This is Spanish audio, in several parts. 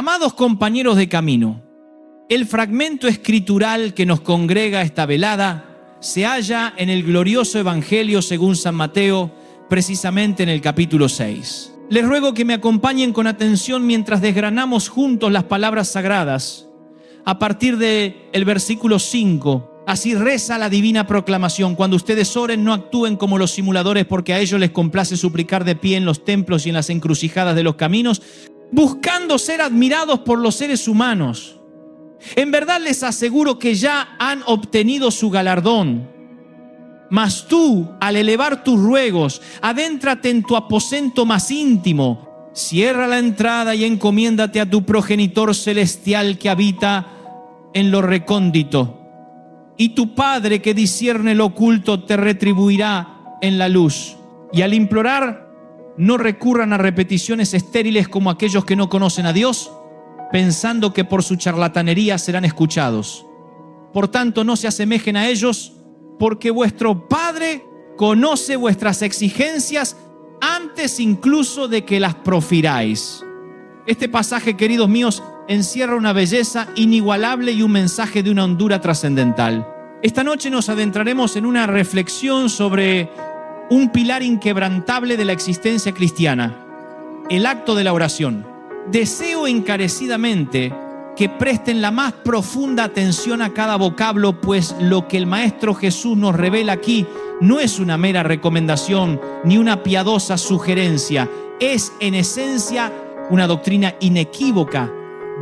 Amados compañeros de camino, el fragmento escritural que nos congrega esta velada se halla en el glorioso Evangelio según San Mateo, precisamente en el capítulo 6. Les ruego que me acompañen con atención mientras desgranamos juntos las palabras sagradas. A partir del versículo 5, así reza la divina proclamación: cuando ustedes oren, no actúen como los simuladores, porque a ellos les complace suplicar de pie en los templos y en las encrucijadas de los caminos, buscando ser admirados por los seres humanos. En verdad les aseguro que ya han obtenido su galardón. Mas tú, al elevar tus ruegos, adéntrate en tu aposento más íntimo, cierra la entrada y encomiéndate a tu progenitor celestial que habita en lo recóndito. Y tu Padre que discierne lo oculto te retribuirá en la luz. Y al implorar, no recurran a repeticiones estériles como aquellos que no conocen a Dios, pensando que por su charlatanería serán escuchados. Por tanto, no se asemejen a ellos, porque vuestro Padre conoce vuestras exigencias antes incluso de que las profiráis. Este pasaje, queridos míos, encierra una belleza inigualable y un mensaje de una hondura trascendental. Esta noche nos adentraremos en una reflexión sobre un pilar inquebrantable de la existencia cristiana: el acto de la oración. Deseo encarecidamente que presten la más profunda atención a cada vocablo, pues lo que el Maestro Jesús nos revela aquí no es una mera recomendación ni una piadosa sugerencia. Es en esencia una doctrina inequívoca,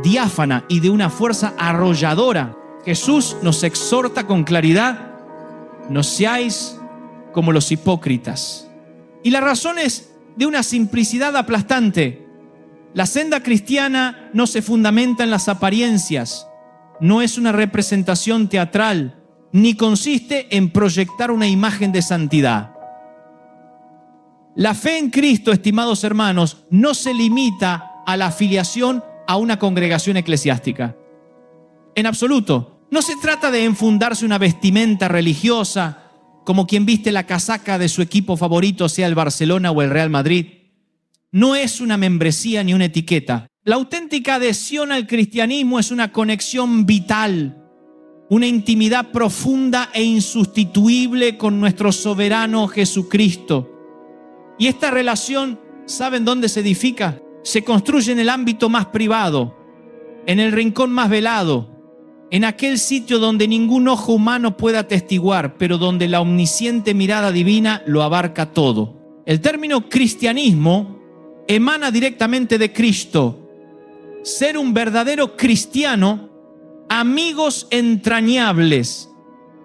diáfana y de una fuerza arrolladora. Jesús nos exhorta con claridad: no seáis como los hipócritas. Y la razón es de una simplicidad aplastante. La senda cristiana no se fundamenta en las apariencias, no es una representación teatral, ni consiste en proyectar una imagen de santidad. La fe en Cristo, estimados hermanos, no se limita a la afiliación a una congregación eclesiástica. En absoluto. No se trata de enfundarse una vestimenta religiosa, como quien viste la casaca de su equipo favorito, sea el Barcelona o el Real Madrid. No es una membresía ni una etiqueta. La auténtica adhesión al cristianismo es una conexión vital, una intimidad profunda e insustituible con nuestro soberano Jesucristo. Y esta relación, ¿saben dónde se edifica? Se construye en el ámbito más privado, en el rincón más velado, en aquel sitio donde ningún ojo humano pueda atestiguar, pero donde la omnisciente mirada divina lo abarca todo. El término cristianismo emana directamente de Cristo. Ser un verdadero cristiano, amigos entrañables,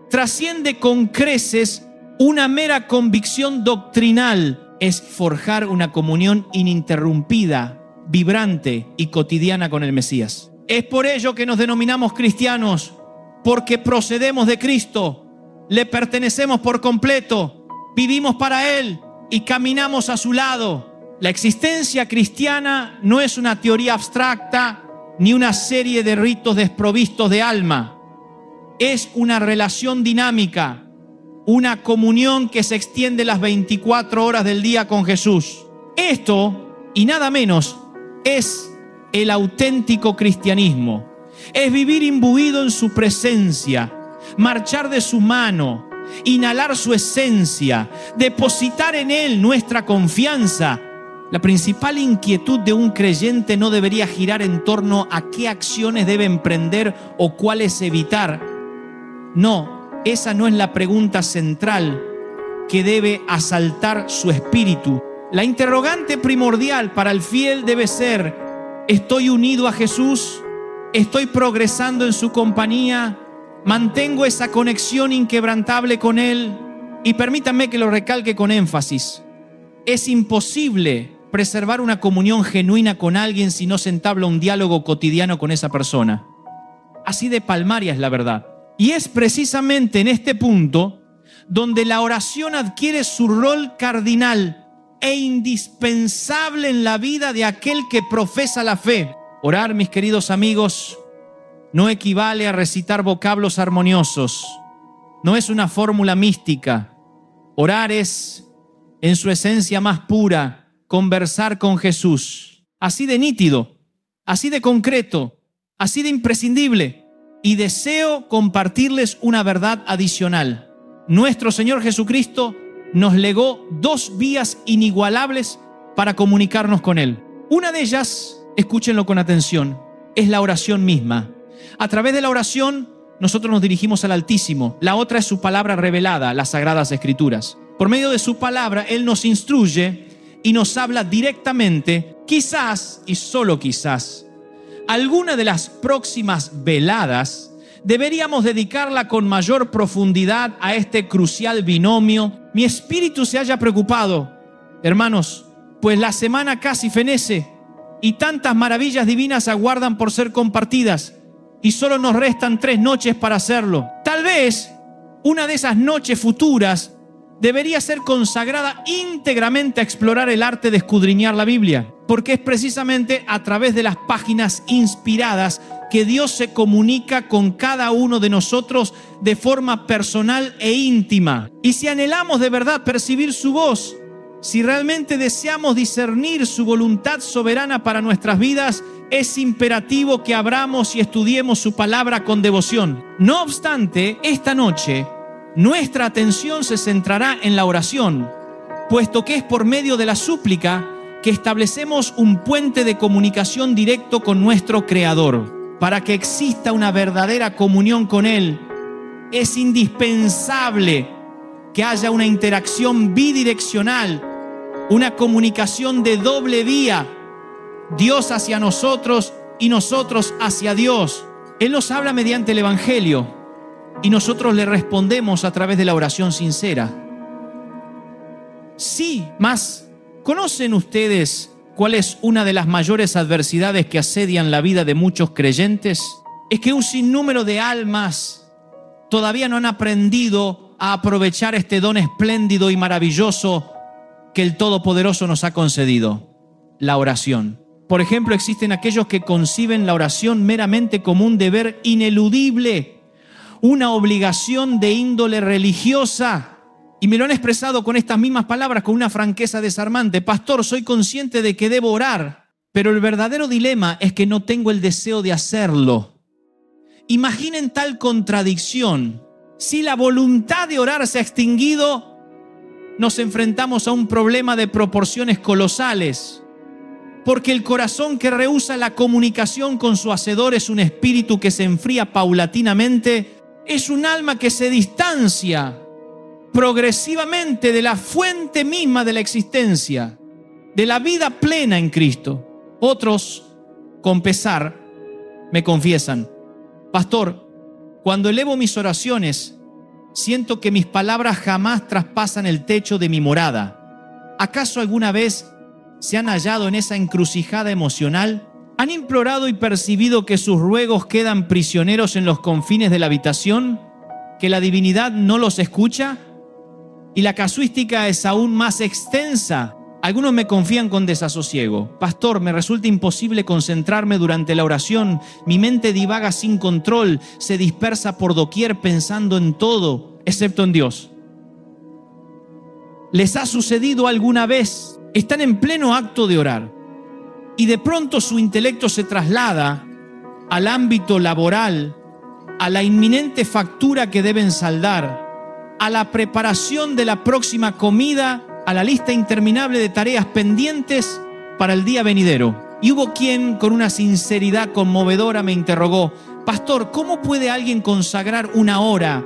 trasciende con creces una mera convicción doctrinal. Es forjar una comunión ininterrumpida, vibrante y cotidiana con el Mesías. Es por ello que nos denominamos cristianos, porque procedemos de Cristo, le pertenecemos por completo, vivimos para Él y caminamos a su lado. La existencia cristiana no es una teoría abstracta ni una serie de ritos desprovistos de alma. Es una relación dinámica, una comunión que se extiende las 24 horas del día con Jesús. Esto, y nada menos, es el auténtico cristianismo. Es vivir imbuido en su presencia, marchar de su mano, inhalar su esencia, depositar en Él nuestra confianza. La principal inquietud de un creyente no debería girar en torno a qué acciones debe emprender o cuáles evitar. No, esa no es la pregunta central que debe asaltar su espíritu. La interrogante primordial para el fiel debe ser: ¿estoy unido a Jesús? ¿Estoy progresando en su compañía? ¿Mantengo esa conexión inquebrantable con Él? Y permítanme que lo recalque con énfasis: es imposible preservar una comunión genuina con alguien si no se entabla un diálogo cotidiano con esa persona. Así de palmaria es la verdad. Y es precisamente en este punto donde la oración adquiere su rol cardinal e indispensable en la vida de aquel que profesa la fe. Orar, mis queridos amigos, no equivale a recitar vocablos armoniosos. No es una fórmula mística. Orar es, en su esencia más pura, conversar con Jesús. Así de nítido así de concreto, así de imprescindible. Y deseo compartirles una verdad adicional. Nuestro Señor Jesucristo nos legó 2 vías inigualables para comunicarnos con Él. Una de ellas, escúchenlo con atención, es la oración misma. A través de la oración, nosotros nos dirigimos al Altísimo. La otra es su palabra revelada, las Sagradas Escrituras. Por medio de su palabra, Él nos instruye y nos habla directamente. Quizás, y solo quizás, alguna de las próximas veladas deberíamos dedicarla con mayor profundidad a este crucial binomio. Mi espíritu se haya preocupado, hermanos, pues la semana casi fenece y tantas maravillas divinas aguardan por ser compartidas y solo nos restan 3 noches para hacerlo. Tal vez una de esas noches futuras debería ser consagrada íntegramente a explorar el arte de escudriñar la Biblia, porque es precisamente a través de las páginas inspiradas que Dios se comunica con cada uno de nosotros de forma personal e íntima. Y si anhelamos de verdad percibir su voz, si realmente deseamos discernir su voluntad soberana para nuestras vidas, es imperativo que abramos y estudiemos su palabra con devoción. No obstante, esta noche nuestra atención se centrará en la oración, puesto que es por medio de la súplica que establecemos un puente de comunicación directo con nuestro Creador. Para que exista una verdadera comunión con Él, es indispensable que haya una interacción bidireccional, una comunicación de doble vía, Dios hacia nosotros y nosotros hacia Dios. Él nos habla mediante el Evangelio y nosotros le respondemos a través de la oración sincera. Sí, más, ¿conocen ustedes cuál es una de las mayores adversidades que asedian la vida de muchos creyentes? Es que un sinnúmero de almas todavía no han aprendido a aprovechar este don espléndido y maravilloso que el Todopoderoso nos ha concedido, la oración. Por ejemplo, existen aquellos que conciben la oración meramente como un deber ineludible, una obligación de índole religiosa. Y me lo han expresado con estas mismas palabras, con una franqueza desarmante. Pastor, soy consciente de que debo orar, pero el verdadero dilema es que no tengo el deseo de hacerlo. Imaginen tal contradicción. Si la voluntad de orar se ha extinguido, nos enfrentamos a un problema de proporciones colosales, porque el corazón que rehúsa la comunicación con su Hacedor es un espíritu que se enfría paulatinamente, es un alma que se distancia progresivamente de la fuente misma de la existencia, de la vida plena en Cristo. Otros, con pesar, me confiesan: Pastor, cuando elevo mis oraciones, siento que mis palabras jamás traspasan el techo de mi morada. ¿Acaso alguna vez se han hallado en esa encrucijada emocional? ¿Han implorado y percibido que sus ruegos quedan prisioneros en los confines de la habitación? ¿Que la divinidad no los escucha? Y la casuística es aún más extensa. Algunos me confían con desasosiego: Pastor, me resulta imposible concentrarme durante la oración. Mi mente divaga sin control, se dispersa por doquier pensando en todo, excepto en Dios. ¿Les ha sucedido alguna vez? Están en pleno acto de orar y de pronto su intelecto se traslada al ámbito laboral, a la inminente factura que deben saldar, a la preparación de la próxima comida, a la lista interminable de tareas pendientes para el día venidero. Y hubo quien, con una sinceridad conmovedora, me interrogó: Pastor, ¿cómo puede alguien consagrar 1 hora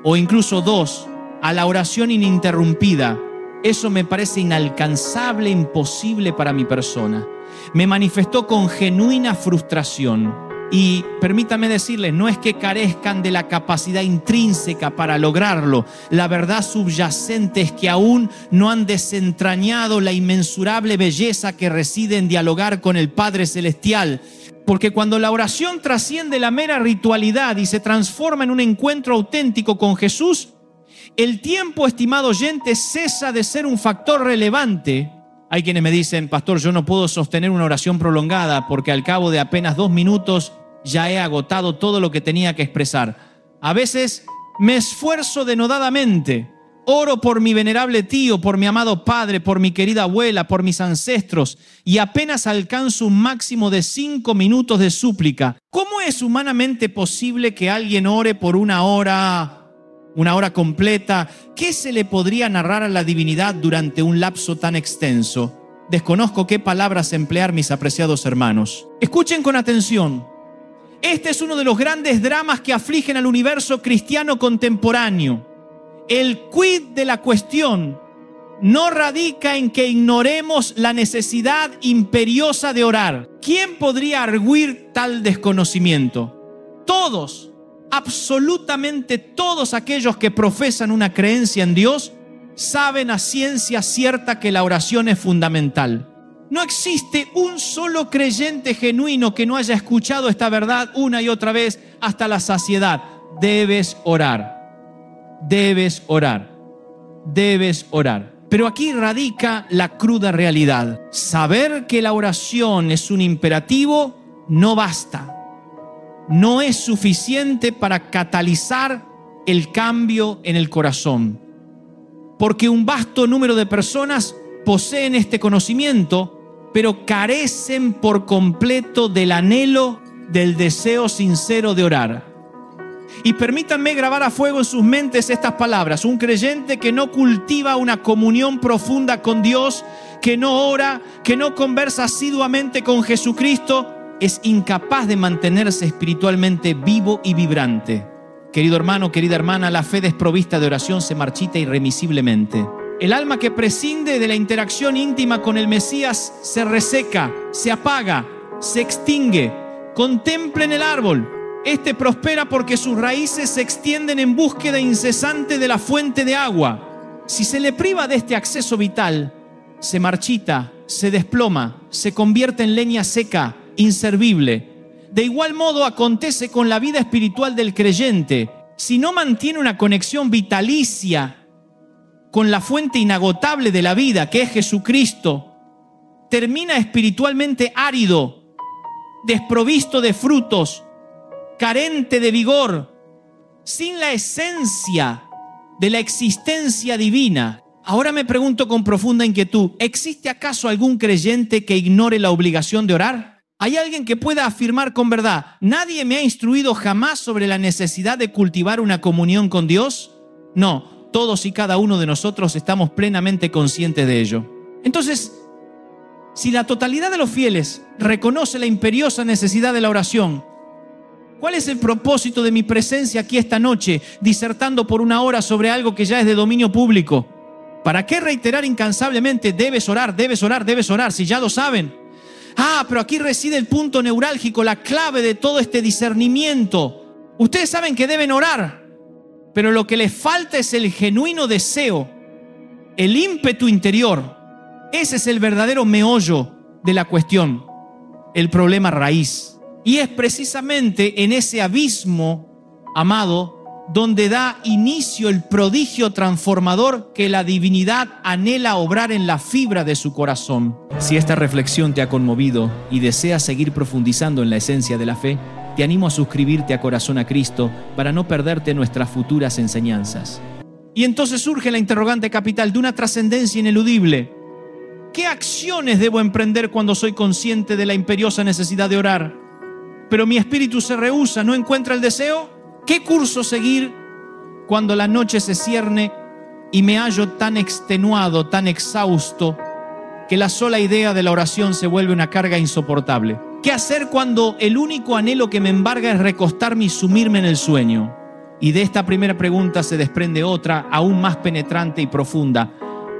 o incluso 2 a la oración ininterrumpida? Eso me parece inalcanzable, imposible para mi persona. Me manifestó con genuina frustración. Y permítame decirles, no es que carezcan de la capacidad intrínseca para lograrlo. La verdad subyacente es que aún no han desentrañado la inmensurable belleza que reside en dialogar con el Padre Celestial. Porque cuando la oración trasciende la mera ritualidad y se transforma en un encuentro auténtico con Jesús, el tiempo, estimado oyente, cesa de ser un factor relevante. Hay quienes me dicen: Pastor, yo no puedo sostener una oración prolongada porque al cabo de apenas 2 minutos ya he agotado todo lo que tenía que expresar. A veces me esfuerzo denodadamente, Oro por mi venerable tío, por mi amado padre, por mi querida abuela, por mis ancestros, y apenas alcanzo un máximo de 5 minutos de súplica. ¿Cómo es humanamente posible que alguien ore por una hora completa? ¿Qué se le podría narrar a la divinidad durante un lapso tan extenso? Desconozco qué palabras emplear, mis apreciados hermanos. Escuchen con atención. Este es uno de los grandes dramas que afligen al universo cristiano contemporáneo. El quid de la cuestión no radica en que ignoremos la necesidad imperiosa de orar. ¿Quién podría arguir tal desconocimiento? Todos, absolutamente todos aquellos que profesan una creencia en Dios saben a ciencia cierta que la oración es fundamental. No existe un solo creyente genuino que no haya escuchado esta verdad una y otra vez hasta la saciedad. Debes orar. Debes orar, debes orar. Pero aquí radica la cruda realidad. Saber que la oración es un imperativo no basta. No es suficiente para catalizar el cambio en el corazón. Porque un vasto número de personas poseen este conocimiento, pero carecen por completo del anhelo, del deseo sincero de orar. Y permítanme grabar a fuego en sus mentes estas palabras. Un creyente que no cultiva una comunión profunda con Dios, que no ora, que no conversa asiduamente con Jesucristo, es incapaz de mantenerse espiritualmente vivo y vibrante. Querido hermano, querida hermana, la fe desprovista de oración se marchita irremisiblemente. El alma que prescinde de la interacción íntima con el Mesías se reseca, se apaga, se extingue. Contemplen el árbol. Este prospera porque sus raíces se extienden en búsqueda incesante de la fuente de agua. Si se le priva de este acceso vital, se marchita, se desploma, se convierte en leña seca, inservible. De igual modo acontece con la vida espiritual del creyente. Si no mantiene una conexión vitalicia con la fuente inagotable de la vida, que es Jesucristo, termina espiritualmente árido, desprovisto de frutos, carente de vigor, sin la esencia de la existencia divina. Ahora me pregunto con profunda inquietud, ¿existe acaso algún creyente que ignore la obligación de orar? ¿Hay alguien que pueda afirmar con verdad, nadie me ha instruido jamás sobre la necesidad de cultivar una comunión con Dios? No, todos y cada uno de nosotros estamos plenamente conscientes de ello. Entonces, si la totalidad de los fieles reconoce la imperiosa necesidad de la oración, ¿cuál es el propósito de mi presencia aquí esta noche, disertando por una hora sobre algo que ya es de dominio público? ¿Para qué reiterar incansablemente, debes orar, debes orar, debes orar, si ya lo saben? Pero aquí reside el punto neurálgico, la clave de todo este discernimiento. Ustedes saben que deben orar, pero lo que les falta es el genuino deseo, el ímpetu interior. Ese es el verdadero meollo de la cuestión, el problema raíz. Y es precisamente en ese abismo, amado, donde da inicio el prodigio transformador que la divinidad anhela obrar en la fibra de su corazón. Si esta reflexión te ha conmovido y deseas seguir profundizando en la esencia de la fe, te animo a suscribirte a Corazón a Cristo para no perderte nuestras futuras enseñanzas. Y entonces surge la interrogante capital de una trascendencia ineludible. ¿Qué acciones debo emprender cuando soy consciente de la imperiosa necesidad de orar, pero mi espíritu se rehúsa, no encuentra el deseo? ¿Qué curso seguir cuando la noche se cierne y me hallo tan extenuado, tan exhausto, que la sola idea de la oración se vuelve una carga insoportable? ¿Qué hacer cuando el único anhelo que me embarga es recostarme y sumirme en el sueño? Y de esta primera pregunta se desprende otra, aún más penetrante y profunda.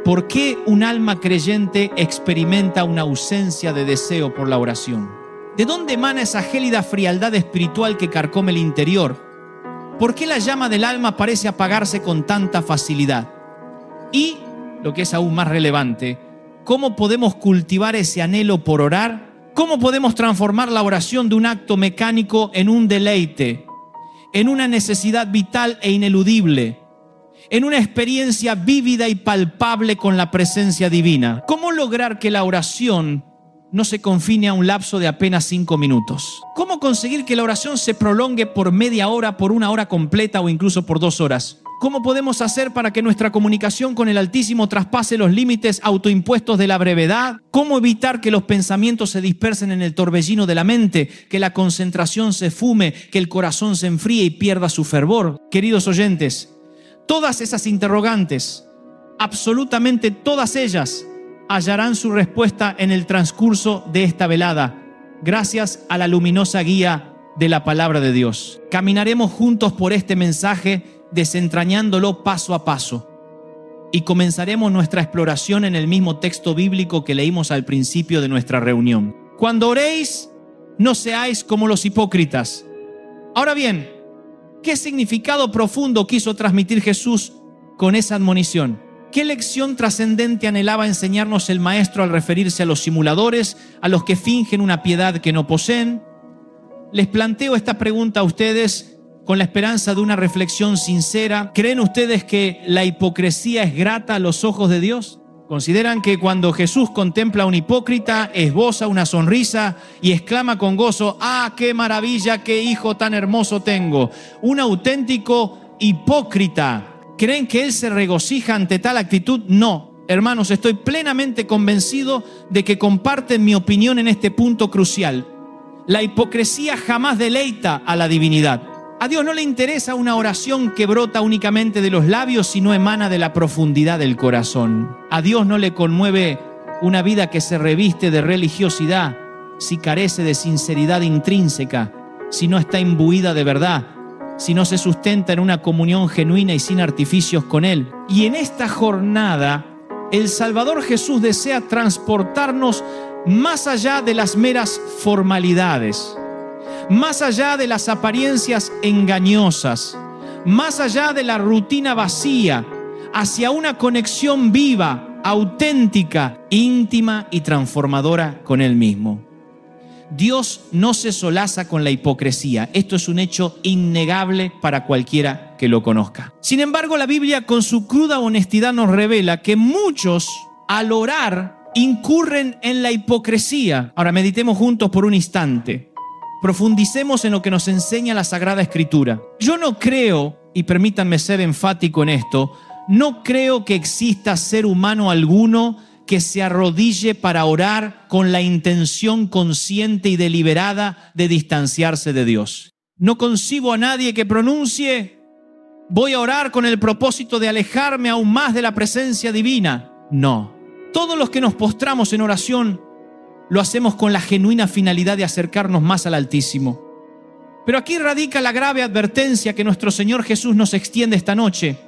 ¿Por qué un alma creyente experimenta una ausencia de deseo por la oración? ¿De dónde emana esa gélida frialdad espiritual que carcome el interior? ¿Por qué la llama del alma parece apagarse con tanta facilidad? Y, lo que es aún más relevante, ¿cómo podemos cultivar ese anhelo por orar? ¿Cómo podemos transformar la oración de un acto mecánico en un deleite, en una necesidad vital e ineludible, en una experiencia vívida y palpable con la presencia divina? ¿Cómo lograr que la oración no se confine a un lapso de apenas 5 minutos? ¿Cómo conseguir que la oración se prolongue por media hora, por una hora completa o incluso por 2 horas? ¿Cómo podemos hacer para que nuestra comunicación con el Altísimo traspase los límites autoimpuestos de la brevedad? ¿Cómo evitar que los pensamientos se dispersen en el torbellino de la mente, que la concentración se fume, que el corazón se enfríe y pierda su fervor? Queridos oyentes, todas esas interrogantes, absolutamente todas ellas, hallarán su respuesta en el transcurso de esta velada, gracias a la luminosa guía de la palabra de Dios. Caminaremos juntos por este mensaje, desentrañándolo paso a paso, y comenzaremos nuestra exploración en el mismo texto bíblico que leímos al principio de nuestra reunión. Cuando oréis, no seáis como los hipócritas. Ahora bien, ¿qué significado profundo quiso transmitir Jesús con esa admonición? ¿Qué lección trascendente anhelaba enseñarnos el Maestro al referirse a los simuladores, a los que fingen una piedad que no poseen? Les planteo esta pregunta a ustedes con la esperanza de una reflexión sincera. ¿Creen ustedes que la hipocresía es grata a los ojos de Dios? ¿Consideran que cuando Jesús contempla a un hipócrita, esboza una sonrisa y exclama con gozo: ¡ah, qué maravilla, qué hijo tan hermoso tengo! Un auténtico hipócrita. ¿Creen que él se regocija ante tal actitud? No. Hermanos, estoy plenamente convencido de que comparten mi opinión en este punto crucial. La hipocresía jamás deleita a la divinidad. A Dios no le interesa una oración que brota únicamente de los labios, sino emana de la profundidad del corazón. A Dios no le conmueve una vida que se reviste de religiosidad si carece de sinceridad intrínseca, si no está imbuida de verdad, si no se sustenta en una comunión genuina y sin artificios con Él. Y en esta jornada, el Salvador Jesús desea transportarnos más allá de las meras formalidades, más allá de las apariencias engañosas, más allá de la rutina vacía, hacia una conexión viva, auténtica, íntima y transformadora con Él mismo. Dios no se solaza con la hipocresía. Esto es un hecho innegable para cualquiera que lo conozca. Sin embargo, la Biblia, con su cruda honestidad, nos revela que muchos, al orar, incurren en la hipocresía. Ahora, meditemos juntos por un instante. Profundicemos en lo que nos enseña la Sagrada Escritura. Yo no creo, y permítanme ser enfático en esto, no creo que exista ser humano alguno que se arrodille para orar con la intención consciente y deliberada de distanciarse de Dios. No concibo a nadie que pronuncie: voy a orar con el propósito de alejarme aún más de la presencia divina. No. Todos los que nos postramos en oración lo hacemos con la genuina finalidad de acercarnos más al Altísimo. Pero aquí radica la grave advertencia que nuestro Señor Jesús nos extiende esta noche.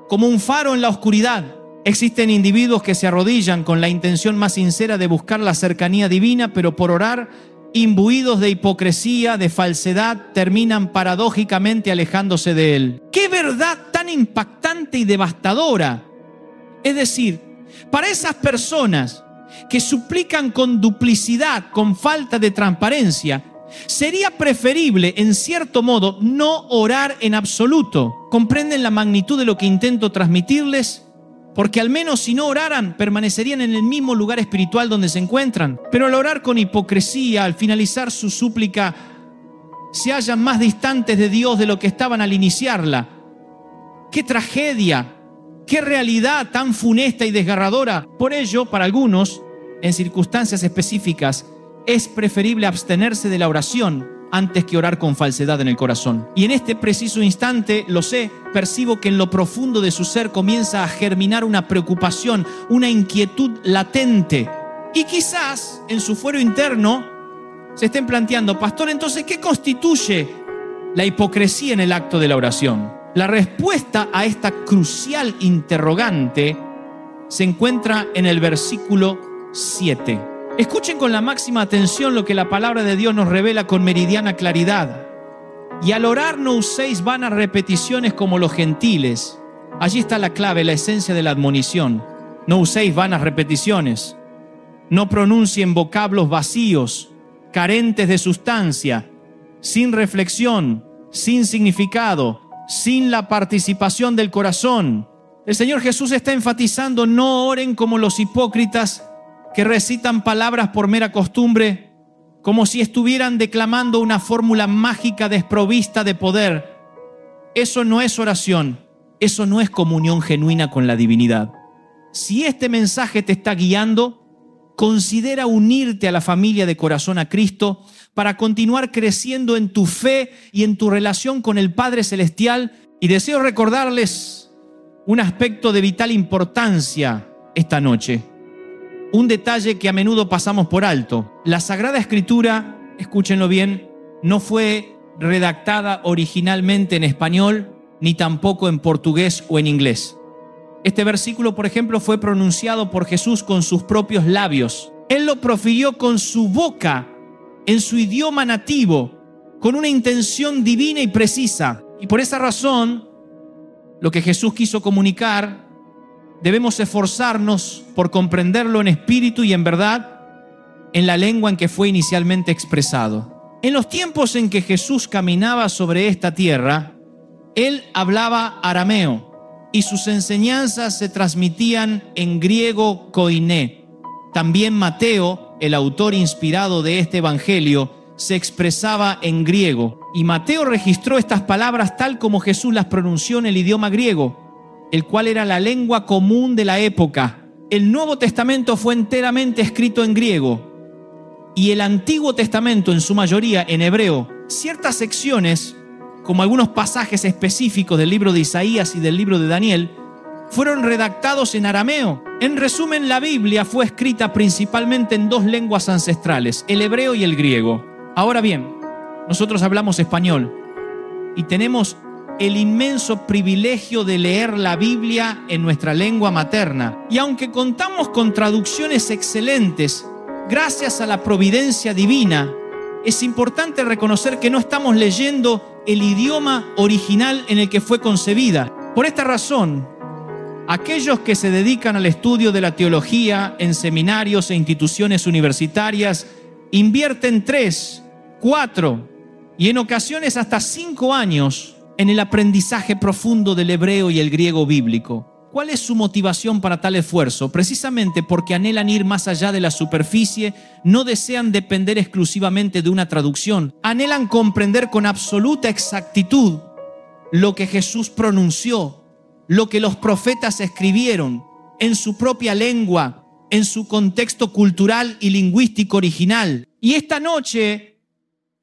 Como un faro en la oscuridad, existen individuos que se arrodillan con la intención más sincera de buscar la cercanía divina, pero por orar, imbuidos de hipocresía, de falsedad, terminan paradójicamente alejándose de Él. ¡Qué verdad tan impactante y devastadora! Es decir, para esas personas que suplican con duplicidad, con falta de transparencia, sería preferible, en cierto modo, no orar en absoluto. ¿Comprenden la magnitud de lo que intento transmitirles? Porque al menos si no oraran, permanecerían en el mismo lugar espiritual donde se encuentran. Pero al orar con hipocresía, al finalizar su súplica, se hallan más distantes de Dios de lo que estaban al iniciarla. ¡Qué tragedia! ¡Qué realidad tan funesta y desgarradora! Por ello, para algunos, en circunstancias específicas, es preferible abstenerse de la oración antes que orar con falsedad en el corazón. Y en este preciso instante, lo sé, percibo que en lo profundo de su ser comienza a germinar una preocupación, una inquietud latente. Y quizás en su fuero interno se estén planteando: pastor, entonces, ¿qué constituye la hipocresía en el acto de la oración? La respuesta a esta crucial interrogante se encuentra en el versículo 7. Escuchen con la máxima atención lo que la palabra de Dios nos revela con meridiana claridad. Y al orar no uséis vanas repeticiones como los gentiles. Allí está la clave, la esencia de la admonición. No uséis vanas repeticiones. No pronuncien vocablos vacíos, carentes de sustancia, sin reflexión, sin significado, sin la participación del corazón. El Señor Jesús está enfatizando: no oren como los hipócritas que recitan palabras por mera costumbre, como si estuvieran declamando una fórmula mágica desprovista de poder. Eso no es oración. eso no es comunión genuina con la divinidad. Si este mensaje te está guiando, considera unirte a la familia de Corazón a Cristo para continuar creciendo en tu fe y en tu relación con el Padre Celestial. Y deseo recordarles un aspecto de vital importancia esta noche. Un detalle que a menudo pasamos por alto. La Sagrada Escritura, escúchenlo bien, no fue redactada originalmente en español, ni tampoco en portugués o en inglés. Este versículo, por ejemplo, fue pronunciado por Jesús con sus propios labios. Él lo profirió con su boca, en su idioma nativo, con una intención divina y precisa. Y por esa razón, lo que Jesús quiso comunicar, debemos esforzarnos por comprenderlo en espíritu y en verdad, en la lengua en que fue inicialmente expresado. En los tiempos en que Jesús caminaba sobre esta tierra, Él hablaba arameo y sus enseñanzas se transmitían en griego koiné. También Mateo, el autor inspirado de este evangelio, se expresaba en griego. Y Mateo registró estas palabras tal como Jesús las pronunció en el idioma griego, el cual era la lengua común de la época. El Nuevo Testamento fue enteramente escrito en griego y el Antiguo Testamento en su mayoría en hebreo. Ciertas secciones, como algunos pasajes específicos del libro de Isaías y del libro de Daniel, fueron redactados en arameo. En resumen, la Biblia fue escrita principalmente en dos lenguas ancestrales, el hebreo y el griego. Ahora bien, nosotros hablamos español y tenemos el inmenso privilegio de leer la Biblia en nuestra lengua materna. Y aunque contamos con traducciones excelentes, gracias a la providencia divina, es importante reconocer que no estamos leyendo el idioma original en el que fue concebida. Por esta razón, aquellos que se dedican al estudio de la teología en seminarios e instituciones universitarias invierten 3, 4 y en ocasiones hasta 5 años en el aprendizaje profundo del hebreo y el griego bíblico. ¿Cuál es su motivación para tal esfuerzo? Precisamente porque anhelan ir más allá de la superficie, no desean depender exclusivamente de una traducción, anhelan comprender con absoluta exactitud lo que Jesús pronunció, lo que los profetas escribieron en su propia lengua, en su contexto cultural y lingüístico original. Y esta noche,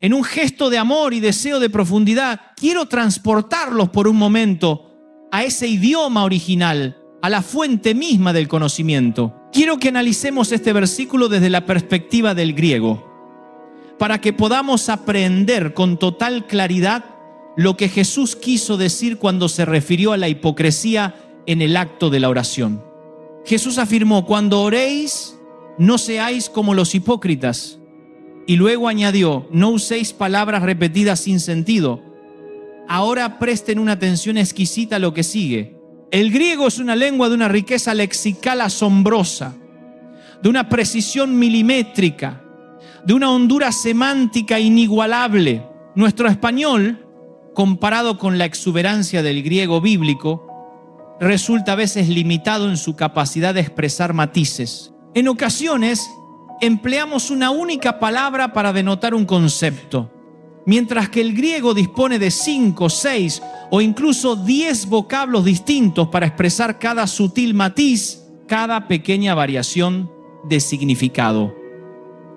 en un gesto de amor y deseo de profundidad, quiero transportarlos por un momento a ese idioma original, a la fuente misma del conocimiento. Quiero que analicemos este versículo desde la perspectiva del griego, para que podamos aprender con total claridad lo que Jesús quiso decir cuando se refirió a la hipocresía en el acto de la oración. Jesús afirmó: cuando oréis, no seáis como los hipócritas. Y luego añadió: no uséis palabras repetidas sin sentido. Ahora presten una atención exquisita a lo que sigue. El griego es una lengua de una riqueza lexical asombrosa, de una precisión milimétrica, de una hondura semántica inigualable. Nuestro español, comparado con la exuberancia del griego bíblico, resulta a veces limitado en su capacidad de expresar matices. En ocasiones, empleamos una única palabra para denotar un concepto, mientras que el griego dispone de 5, 6 o incluso 10 vocablos distintos para expresar cada sutil matiz, cada pequeña variación de significado.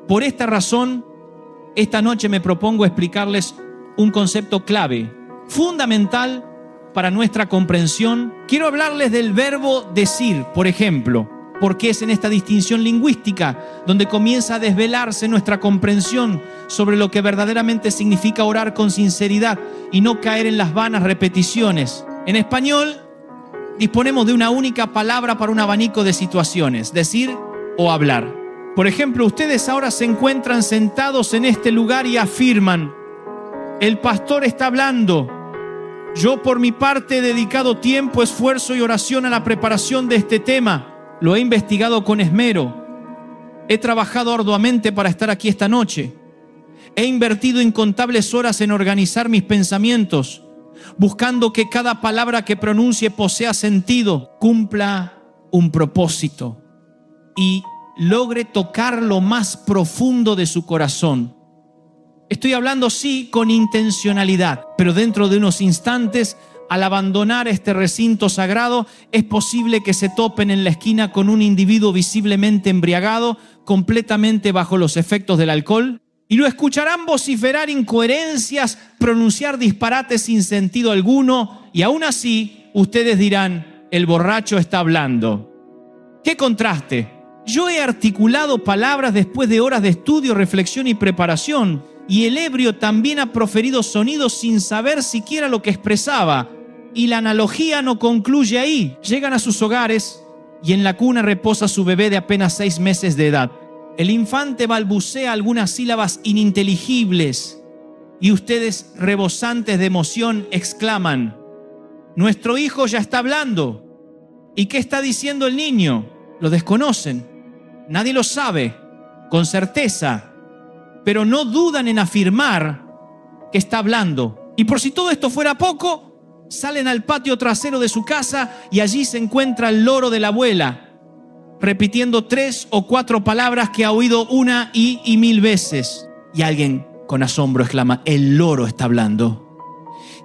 Por esta razón, esta noche me propongo explicarles un concepto clave, fundamental para nuestra comprensión. Quiero hablarles del verbo decir, por ejemplo, porque es en esta distinción lingüística donde comienza a desvelarse nuestra comprensión sobre lo que verdaderamente significa orar con sinceridad y no caer en las vanas repeticiones. En español disponemos de una única palabra para un abanico de situaciones: decir o hablar. Por ejemplo, ustedes ahora se encuentran sentados en este lugar y afirman: el pastor está hablando. Yo por mi parte he dedicado tiempo, esfuerzo y oración a la preparación de este tema. Lo he investigado con esmero. He trabajado arduamente para estar aquí esta noche. He invertido incontables horas en organizar mis pensamientos, buscando que cada palabra que pronuncie posea sentido, cumpla un propósito y logre tocar lo más profundo de su corazón. Estoy hablando, sí, con intencionalidad, pero dentro de unos instantes al abandonar este recinto sagrado, es posible que se topen en la esquina con un individuo visiblemente embriagado, completamente bajo los efectos del alcohol, y lo escucharán vociferar incoherencias, pronunciar disparates sin sentido alguno, y aún así ustedes dirán: el borracho está hablando. ¡Qué contraste! Yo he articulado palabras después de horas de estudio, reflexión y preparación, y el ebrio también ha proferido sonidos sin saber siquiera lo que expresaba. Y la analogía no concluye ahí. Llegan a sus hogares y en la cuna reposa su bebé de apenas 6 meses de edad. El infante balbucea algunas sílabas ininteligibles y ustedes, rebosantes de emoción, exclaman: nuestro hijo ya está hablando. ¿Y qué está diciendo el niño? Lo desconocen. Nadie lo sabe con certeza, pero no dudan en afirmar que está hablando. Y por si todo esto fuera poco, salen al patio trasero de su casa y allí se encuentra el loro de la abuela, repitiendo 3 o 4 palabras que ha oído una y 1000 veces. Y alguien con asombro exclama: el loro está hablando.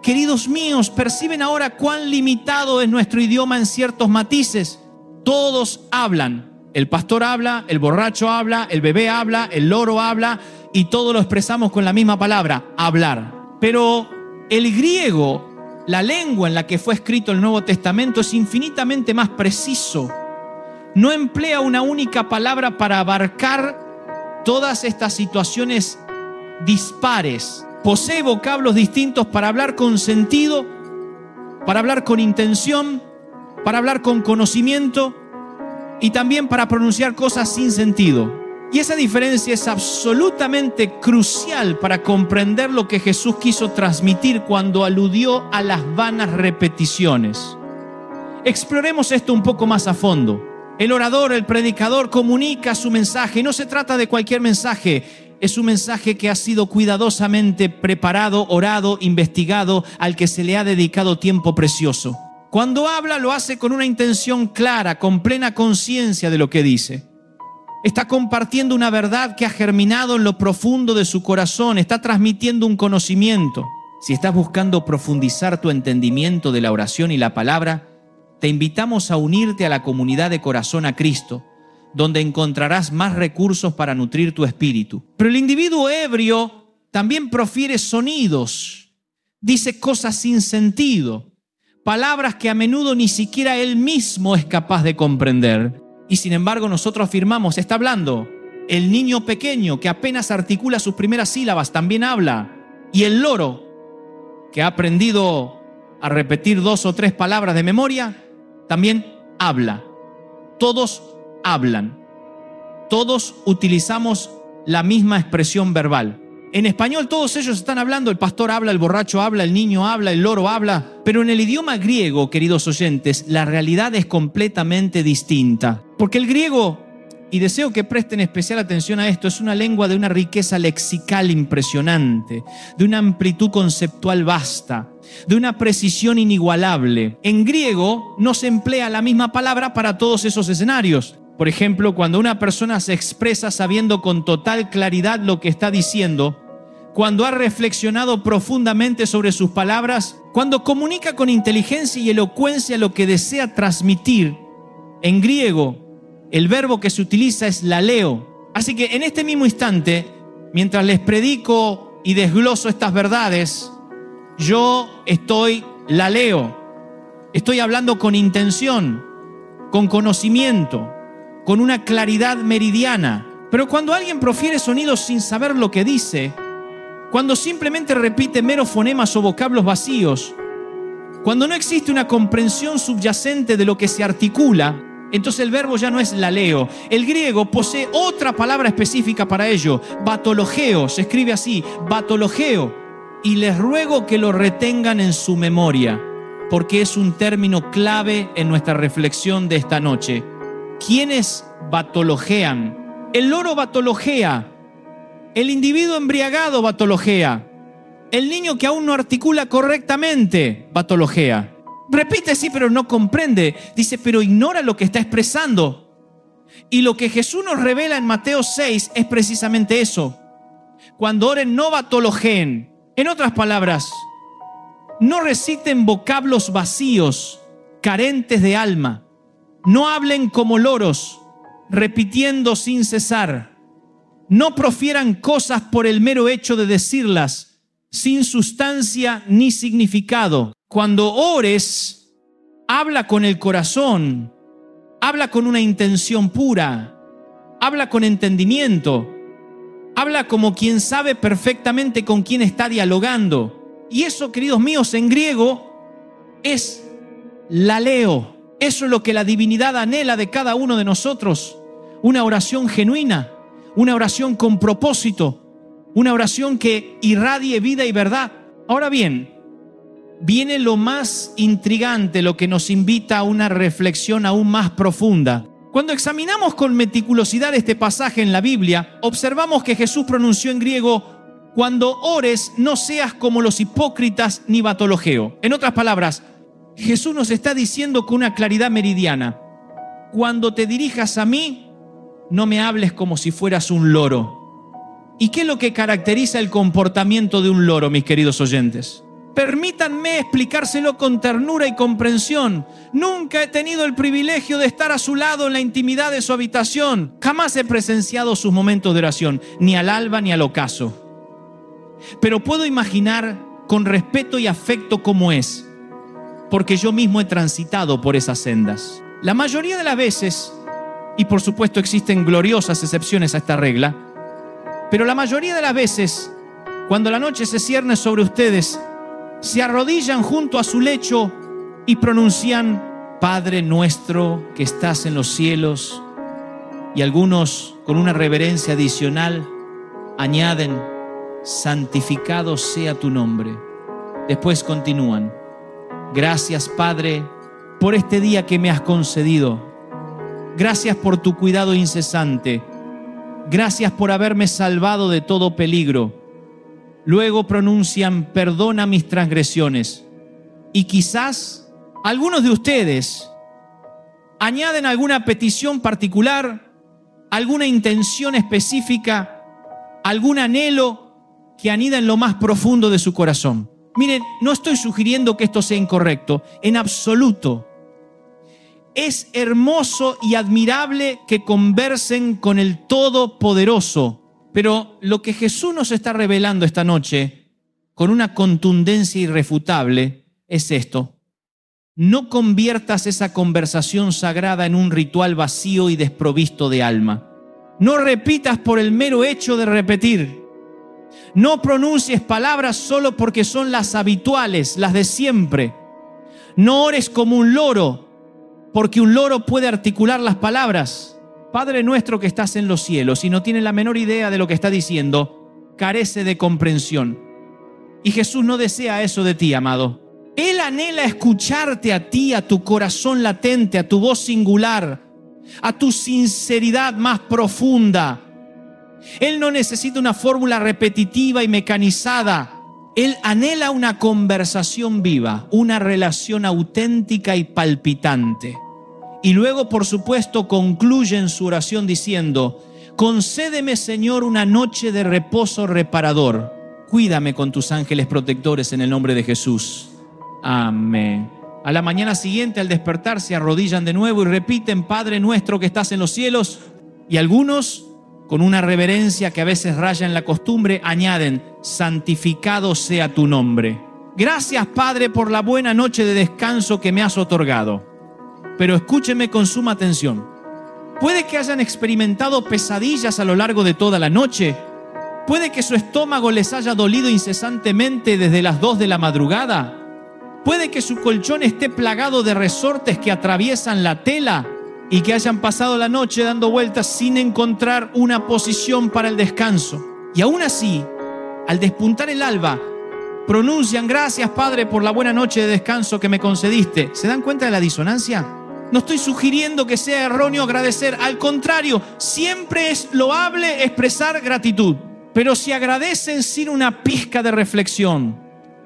Queridos míos, ¿perciben ahora cuán limitado es nuestro idioma en ciertos matices? Todos hablan. El pastor habla, el borracho habla, el bebé habla, el loro habla, y todo lo expresamos con la misma palabra: hablar. Pero el griego, la lengua en la que fue escrito el Nuevo Testamento, es infinitamente más preciso. No emplea una única palabra para abarcar todas estas situaciones dispares. Posee vocablos distintos para hablar con sentido, para hablar con intención, para hablar con conocimiento y también para pronunciar cosas sin sentido. Y esa diferencia es absolutamente crucial para comprender lo que Jesús quiso transmitir cuando aludió a las vanas repeticiones. Exploremos esto un poco más a fondo. El orador, el predicador, comunica su mensaje. No se trata de cualquier mensaje. Es un mensaje que ha sido cuidadosamente preparado, orado, investigado, al que se le ha dedicado tiempo precioso. Cuando habla, lo hace con una intención clara, con plena conciencia de lo que dice. Está compartiendo una verdad que ha germinado en lo profundo de su corazón. Está transmitiendo un conocimiento. Si estás buscando profundizar tu entendimiento de la oración y la palabra, te invitamos a unirte a la comunidad de Corazón a Cristo, donde encontrarás más recursos para nutrir tu espíritu. Pero el individuo ebrio también profiere sonidos, dice cosas sin sentido, palabras que a menudo ni siquiera él mismo es capaz de comprender. Y sin embargo nosotros afirmamos: está hablando. El niño pequeño que apenas articula sus primeras sílabas también habla. Y el loro, que ha aprendido a repetir 2 o 3 palabras de memoria, también habla. Todos hablan. Todos utilizamos la misma expresión verbal. En español todos ellos están hablando. El pastor habla, el borracho habla, el niño habla, el loro habla. Pero en el idioma griego, queridos oyentes, la realidad es completamente distinta. Porque el griego, y deseo que presten especial atención a esto, es una lengua de una riqueza lexical impresionante, de una amplitud conceptual vasta, de una precisión inigualable. En griego no se emplea la misma palabra para todos esos escenarios. Por ejemplo, cuando una persona se expresa sabiendo con total claridad lo que está diciendo, cuando ha reflexionado profundamente sobre sus palabras, cuando comunica con inteligencia y elocuencia lo que desea transmitir, en griego el verbo que se utiliza es laleo. Así que en este mismo instante, mientras les predico y desgloso estas verdades, yo estoy laleo. Estoy hablando con intención, con conocimiento, con una claridad meridiana. Pero cuando alguien profiere sonidos sin saber lo que dice, cuando simplemente repite meros fonemas o vocablos vacíos, cuando no existe una comprensión subyacente de lo que se articula, entonces el verbo ya no es laleo. El griego posee otra palabra específica para ello: batologeo. Se escribe así: batologeo. Y les ruego que lo retengan en su memoria, porque es un término clave en nuestra reflexión de esta noche. ¿Quiénes batologean? El loro batologea. El individuo embriagado batologea. El niño que aún no articula correctamente batologea. Repite, sí, pero no comprende. Dice, pero ignora lo que está expresando. Y lo que Jesús nos revela en Mateo 6 es precisamente eso. Cuando oren, no batologeen. En otras palabras, No reciten vocablos vacíos, carentes de alma. No hablen como loros, repitiendo sin cesar. No profieran cosas por el mero hecho de decirlas, sin sustancia ni significado. Cuando ores, habla con el corazón, habla con una intención pura, habla con entendimiento, habla como quien sabe perfectamente con quién está dialogando. Y eso, queridos míos, en griego es laleo. Eso es lo que la divinidad anhela de cada uno de nosotros. Una oración genuina, una oración con propósito, una oración que irradie vida y verdad. Ahora bien, viene lo más intrigante, lo que nos invita a una reflexión aún más profunda. Cuando examinamos con meticulosidad este pasaje en la Biblia, observamos que Jesús pronunció en griego: cuando ores, no seas como los hipócritas ni batologeo. En otras palabras, Jesús nos está diciendo con una claridad meridiana: cuando te dirijas a mí, no me hables como si fueras un loro. ¿Y qué es lo que caracteriza el comportamiento de un loro, mis queridos oyentes? Permítanme explicárselo con ternura y comprensión. Nunca he tenido el privilegio de estar a su lado en la intimidad de su habitación. Jamás he presenciado sus momentos de oración, ni al alba ni al ocaso. Pero puedo imaginar con respeto y afecto cómo es, porque yo mismo he transitado por esas sendas. La mayoría de las veces, y por supuesto existen gloriosas excepciones a esta regla, pero la mayoría de las veces, cuando la noche se cierne sobre ustedes, se arrodillan junto a su lecho y pronuncian: Padre nuestro que estás en los cielos. Y algunos, con una reverencia adicional, añaden: santificado sea tu nombre. Después continúan: gracias, Padre, por este día que me has concedido. Gracias por tu cuidado incesante. Gracias por haberme salvado de todo peligro. Luego pronuncian: perdona mis transgresiones. Y quizás algunos de ustedes añaden alguna petición particular, alguna intención específica, algún anhelo que anida en lo más profundo de su corazón. Miren, no estoy sugiriendo que esto sea incorrecto, en absoluto. Es hermoso y admirable que conversen con el Todopoderoso, pero lo que Jesús nos está revelando esta noche, con una contundencia irrefutable, es esto: no conviertas esa conversación sagrada en un ritual vacío y desprovisto de alma. No repitas por el mero hecho de repetir. No pronuncies palabras solo porque son las habituales, las de siempre. No ores como un loro, porque un loro puede articular las palabras. Padre nuestro que estás en los cielos, y no tiene la menor idea de lo que está diciendo, carece de comprensión. Y Jesús no desea eso de ti, amado. Él anhela escucharte a ti, a tu corazón latente, a tu voz singular, a tu sinceridad más profunda. Él no necesita una fórmula repetitiva y mecanizada. Él anhela una conversación viva, una relación auténtica y palpitante. Y luego, por supuesto, concluye en su oración diciendo: concédeme, Señor, una noche de reposo reparador. Cuídame con tus ángeles protectores en el nombre de Jesús. Amén. A la mañana siguiente, al despertar, se arrodillan de nuevo y repiten: Padre nuestro que estás en los cielos. Y algunos, con una reverencia que a veces raya en la costumbre, añaden: santificado sea tu nombre. Gracias, Padre, por la buena noche de descanso que me has otorgado. Pero escúcheme con suma atención. Puede que hayan experimentado pesadillas a lo largo de toda la noche. Puede que su estómago les haya dolido incesantemente desde las 2 de la madrugada. Puede que su colchón esté plagado de resortes que atraviesan la tela y que hayan pasado la noche dando vueltas sin encontrar una posición para el descanso. Y aún así, al despuntar el alba, pronuncian: gracias, Padre, por la buena noche de descanso que me concediste. ¿Se dan cuenta de la disonancia? No estoy sugiriendo que sea erróneo agradecer. Al contrario, siempre es loable expresar gratitud. Pero si agradecen sin una pizca de reflexión,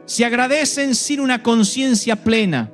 si agradecen sin una conciencia plena,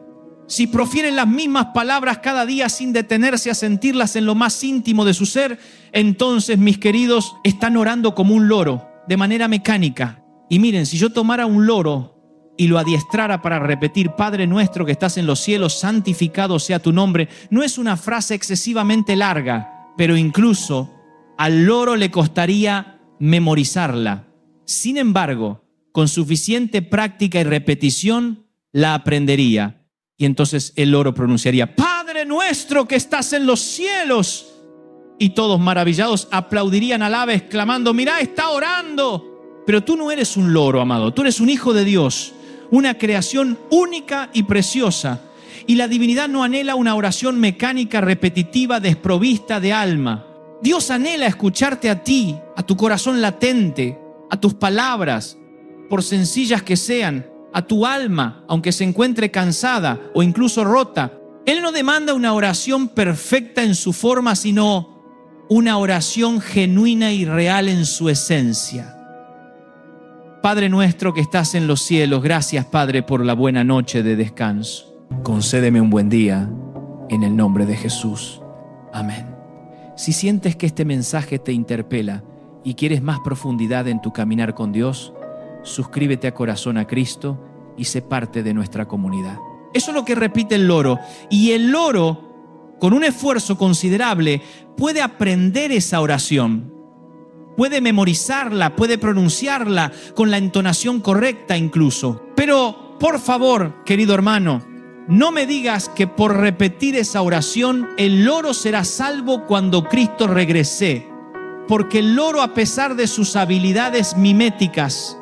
si profieren las mismas palabras cada día sin detenerse a sentirlas en lo más íntimo de su ser, entonces, mis queridos, están orando como un loro, de manera mecánica. Y miren, si yo tomara un loro y lo adiestrara para repetir: Padre nuestro que estás en los cielos, santificado sea tu nombre, no es una frase excesivamente larga, pero incluso al loro le costaría memorizarla. Sin embargo, con suficiente práctica y repetición, la aprendería. Y entonces el loro pronunciaría: Padre nuestro que estás en los cielos. Y todos maravillados aplaudirían al ave exclamando: mirá, está orando. Pero tú no eres un loro, amado, tú eres un hijo de Dios, una creación única y preciosa. Y la divinidad no anhela una oración mecánica, repetitiva, desprovista de alma. Dios anhela escucharte a ti, a tu corazón latente, a tus palabras, por sencillas que sean, a tu alma, aunque se encuentre cansada o incluso rota. Él no demanda una oración perfecta en su forma, sino una oración genuina y real en su esencia. Padre nuestro que estás en los cielos, gracias, Padre, por la buena noche de descanso. Concédeme un buen día en el nombre de Jesús. Amén. Si sientes que este mensaje te interpela y quieres más profundidad en tu caminar con Dios, suscríbete a Corazón a Cristo y sé parte de nuestra comunidad. Eso es lo que repite el loro. Y el loro, con un esfuerzo considerable, puede aprender esa oración. Puede memorizarla, puede pronunciarla con la entonación correcta incluso. Pero, por favor, querido hermano, no me digas que por repetir esa oración el loro será salvo cuando Cristo regrese. Porque el loro, a pesar de sus habilidades miméticas,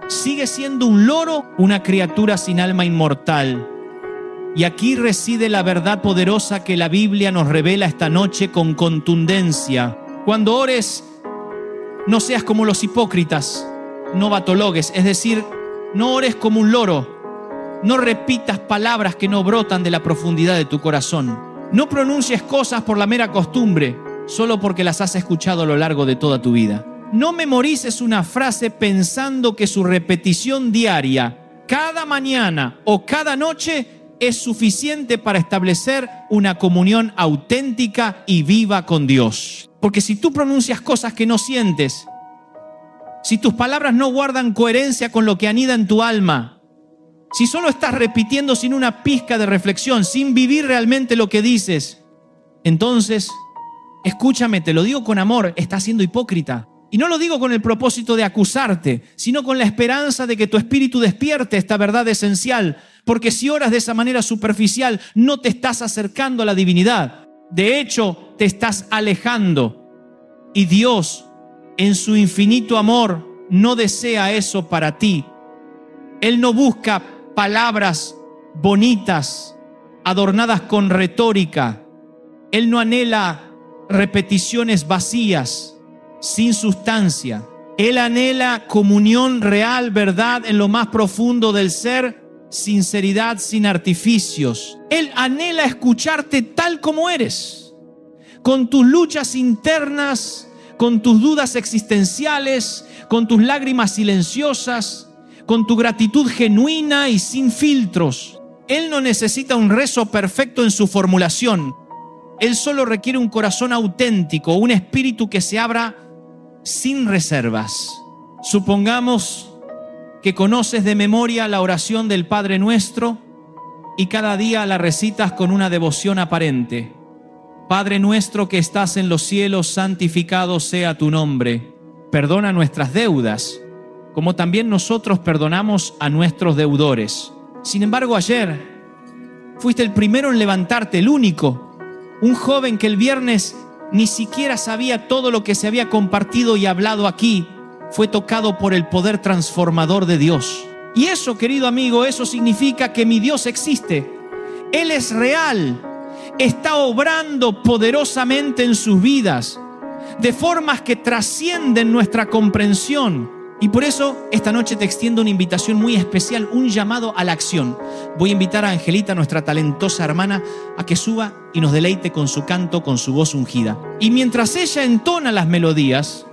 sigue siendo un loro, una criatura sin alma inmortal. Y aquí reside la verdad poderosa que la Biblia nos revela esta noche con contundencia. Cuando ores, no seas como los hipócritas, no vatologues, es decir, no ores como un loro. No repitas palabras que no brotan de la profundidad de tu corazón. No pronuncies cosas por la mera costumbre, solo porque las has escuchado a lo largo de toda tu vida. No memorices una frase pensando que su repetición diaria, cada mañana o cada noche, es suficiente para establecer una comunión auténtica y viva con Dios. Porque si tú pronuncias cosas que no sientes, si tus palabras no guardan coherencia con lo que anida en tu alma, si solo estás repitiendo sin una pizca de reflexión, sin vivir realmente lo que dices, entonces, escúchame, te lo digo con amor, estás siendo hipócrita. Y no lo digo con el propósito de acusarte, sino con la esperanza de que tu espíritu despierte esta verdad esencial. Porque si oras de esa manera superficial, no te estás acercando a la divinidad. De hecho, te estás alejando. Y Dios, en su infinito amor, no desea eso para ti. Él no busca palabras bonitas, adornadas con retórica. Él no anhela repeticiones vacías, sin sustancia. Él anhela comunión real, verdad en lo más profundo del ser, sinceridad sin artificios. Él anhela escucharte tal como eres, con tus luchas internas, con tus dudas existenciales, con tus lágrimas silenciosas, con tu gratitud genuina y sin filtros. Él no necesita un rezo perfecto en su formulación. Él solo requiere un corazón auténtico, un espíritu que se abra sin reservas. Supongamos que conoces de memoria la oración del Padre Nuestro y cada día la recitas con una devoción aparente. Padre nuestro que estás en los cielos, santificado sea tu nombre. Perdona nuestras deudas, como también nosotros perdonamos a nuestros deudores. Sin embargo, ayer fuiste el primero en levantarte, el único. Un joven que el viernes ni siquiera sabía todo lo que se había compartido y hablado aquí, fue tocado por el poder transformador de Dios. Y eso, querido amigo, eso significa que mi Dios existe. Él es real. Está obrando poderosamente en sus vidas, de formas que trascienden nuestra comprensión. Y por eso esta noche te extiendo una invitación muy especial, un llamado a la acción. Voy a invitar a Angelita, nuestra talentosa hermana, a que suba y nos deleite con su canto, con su voz ungida. Y mientras ella entona las melodías,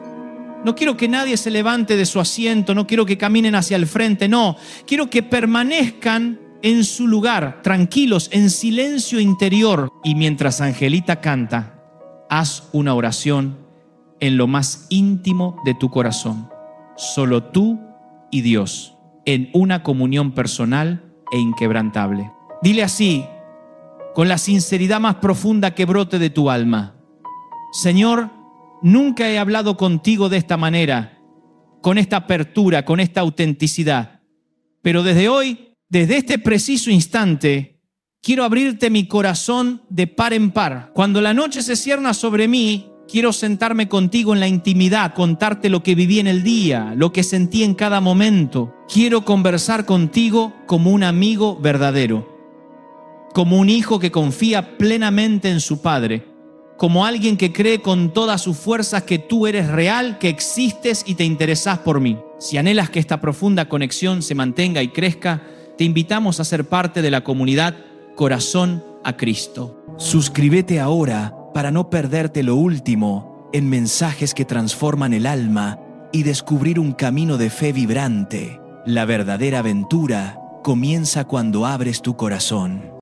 no quiero que nadie se levante de su asiento, no quiero que caminen hacia el frente, no. Quiero que permanezcan en su lugar, tranquilos, en silencio interior. Y mientras Angelita canta, haz una oración en lo más íntimo de tu corazón. Solo tú y Dios. en una comunión personal e inquebrantable. Dile así, con la sinceridad más profunda que brote de tu alma: Señor, nunca he hablado contigo de esta manera, con esta apertura, con esta autenticidad. Pero desde hoy, desde este preciso instante, quiero abrirte mi corazón de par en par. Cuando la noche se cierna sobre mí, quiero sentarme contigo en la intimidad, contarte lo que viví en el día, lo que sentí en cada momento. Quiero conversar contigo como un amigo verdadero, como un hijo que confía plenamente en su padre, como alguien que cree con todas sus fuerzas que tú eres real, que existes y te interesás por mí. Si anhelas que esta profunda conexión se mantenga y crezca, te invitamos a ser parte de la comunidad Corazón a Cristo. Suscríbete ahora para no perderte lo último en mensajes que transforman el alma y descubrir un camino de fe vibrante. La verdadera aventura comienza cuando abres tu corazón.